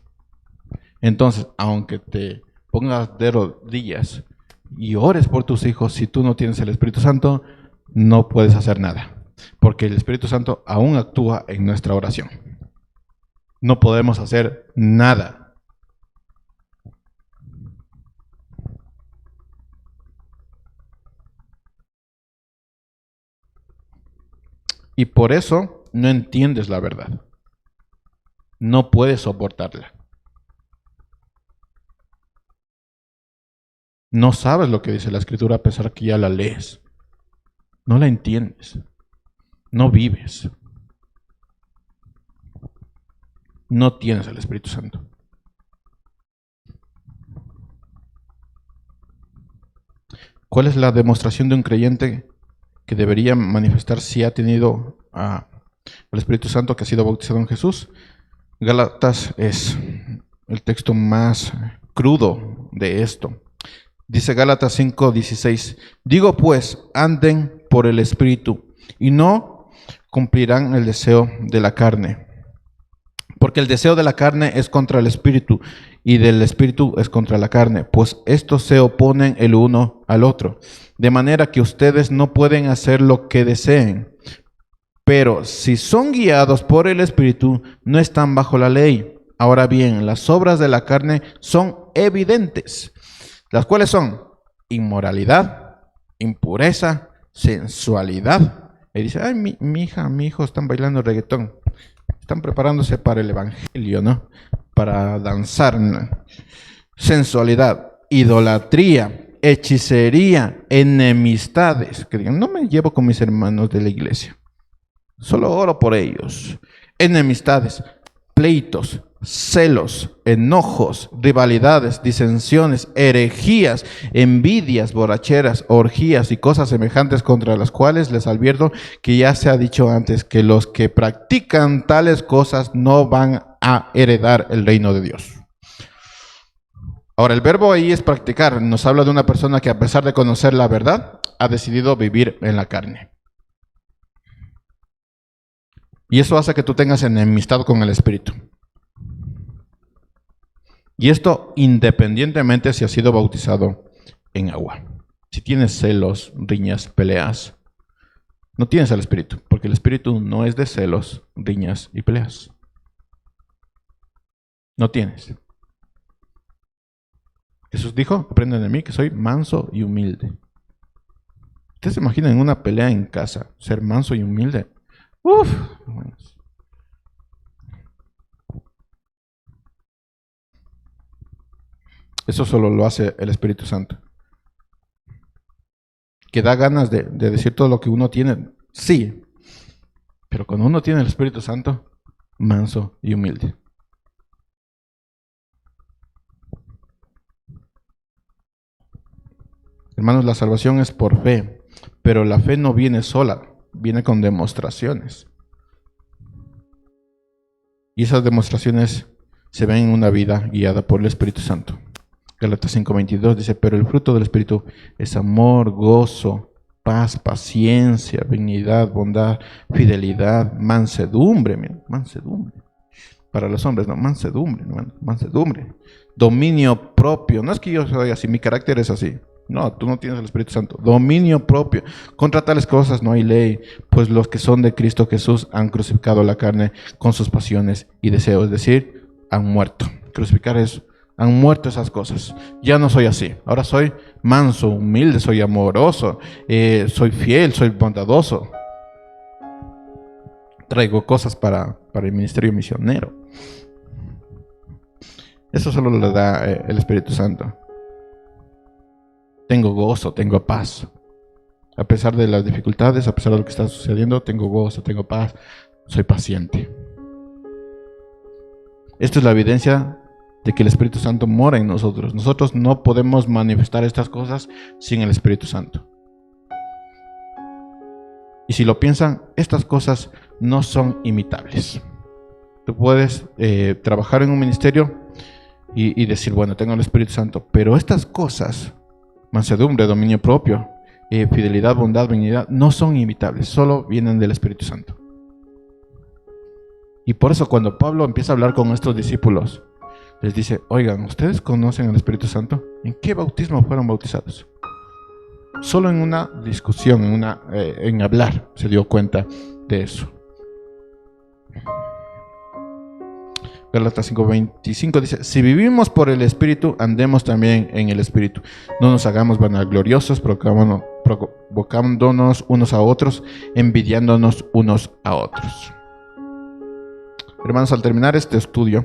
Entonces, aunque te pongas de rodillas y ores por tus hijos, si tú no tienes el Espíritu Santo, no puedes hacer nada, porque el Espíritu Santo aún actúa en nuestra oración. No podemos hacer nada. Y por eso no entiendes la verdad. No puedes soportarla. No sabes lo que dice la Escritura a pesar que ya la lees. No la entiendes. No vives. No tienes el Espíritu Santo. ¿Cuál es la demostración de un creyente que debería manifestar si ha tenido el Espíritu Santo, que ha sido bautizado en Jesús? Gálatas es el texto más crudo de esto. Dice Gálatas 5:16, digo pues, anden por el Espíritu y no cumplirán el deseo de la carne. Porque el deseo de la carne es contra el Espíritu y del Espíritu es contra la carne, pues estos se oponen el uno al otro. De manera que ustedes no pueden hacer lo que deseen. Pero si son guiados por el Espíritu, no están bajo la ley. Ahora bien, las obras de la carne son evidentes, las cuales son inmoralidad, impureza, sensualidad. Y dice, ay, mi hija, mi hijo están bailando reggaetón. Están preparándose para el evangelio, ¿no? Para danzar, ¿no? Sensualidad, idolatría, hechicería, enemistades. Que digan, no me llevo con mis hermanos de la iglesia. Solo oro por ellos. Enemistades, pleitos, celos, enojos, rivalidades, disensiones, herejías, envidias, borracheras, orgías y cosas semejantes, contra las cuales les advierto que ya se ha dicho antes que los que practican tales cosas no van a heredar el reino de Dios. Ahora, el verbo ahí es practicar. Nos habla de una persona que, a pesar de conocer la verdad, ha decidido vivir en la carne. Y eso hace que tú tengas enemistad con el Espíritu. Y esto independientemente si has sido bautizado en agua. Si tienes celos, riñas, peleas, no tienes el Espíritu, porque el Espíritu no es de celos, riñas y peleas. No tienes. Jesús dijo, aprendan de mí que soy manso y humilde. ¿Ustedes se imaginan en una pelea en casa, ser manso y humilde? Uf. Eso solo lo hace el Espíritu Santo. Que da ganas de decir todo lo que uno tiene, sí. Pero cuando uno tiene el Espíritu Santo, manso y humilde. Hermanos, la salvación es por fe, pero la fe no viene sola, viene con demostraciones. Y esas demostraciones se ven en una vida guiada por el Espíritu Santo. Gálatas 5:22 dice, pero el fruto del Espíritu es amor, gozo, paz, paciencia, benignidad, bondad, fidelidad, mansedumbre, mansedumbre. Para los hombres, no, mansedumbre, mansedumbre. Dominio propio. No es que yo soy así, mi carácter es así. No, tú no tienes el Espíritu Santo. Dominio propio. Contra tales cosas no hay ley, pues los que son de Cristo Jesús han crucificado la carne con sus pasiones y deseos. Es decir, han muerto. Crucificar es, han muerto esas cosas. Ya no soy así. Ahora soy manso, humilde, soy amoroso, soy fiel, soy bondadoso. Traigo cosas para el ministerio misionero. Eso solo le da el Espíritu Santo. tengo gozo, tengo paz. A pesar de las dificultades, a pesar de lo que está sucediendo, tengo gozo, tengo paz, soy paciente. Esto es la evidencia de que el Espíritu Santo mora en nosotros. Nosotros no podemos manifestar estas cosas sin el Espíritu Santo. Y si lo piensan, estas cosas no son imitables. Tú puedes trabajar en un ministerio y decir, bueno, tengo el Espíritu Santo, pero estas cosas, mansedumbre, dominio propio, fidelidad, bondad, benignidad, no son imitables, solo vienen del Espíritu Santo. Y por eso cuando Pablo empieza a hablar con estos discípulos, les dice, oigan, ¿ustedes conocen al Espíritu Santo? ¿En qué bautismo fueron bautizados? Solo en una discusión, en hablar, se dio cuenta de eso. Gálatas 5:25 dice, si vivimos por el Espíritu, andemos también en el Espíritu. No nos hagamos vanagloriosos, provocándonos unos a otros, envidiándonos unos a otros. Hermanos, al terminar este estudio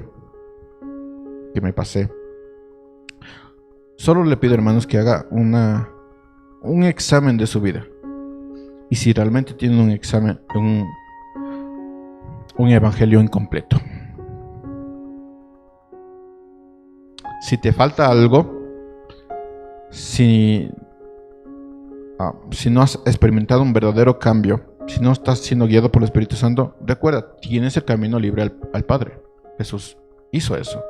que me pasé, solo le pido, hermanos, que haga un examen de su vida. Y si realmente tienen un examen, un evangelio incompleto. Si te falta algo, si no has experimentado un verdadero cambio, si no estás siendo guiado por el Espíritu Santo, recuerda, tienes el camino libre al Padre. Jesús hizo eso.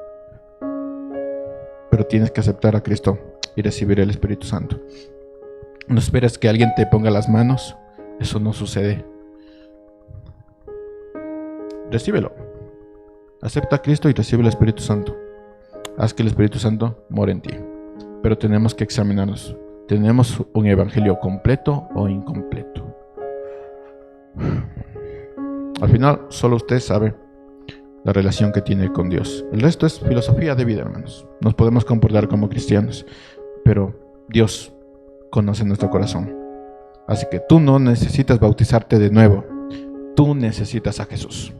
Pero tienes que aceptar a Cristo y recibir el Espíritu Santo. No esperes que alguien te ponga las manos. Eso no sucede. Recíbelo. Acepta a Cristo y recibe el Espíritu Santo. Haz que el Espíritu Santo more en ti. Pero tenemos que examinarnos. ¿Tenemos un evangelio completo o incompleto? Al final, solo usted sabe la relación que tiene con Dios. El resto es filosofía de vida, hermanos. Nos podemos comportar como cristianos, pero Dios conoce nuestro corazón. Así que tú no necesitas bautizarte de nuevo. Tú necesitas a Jesús.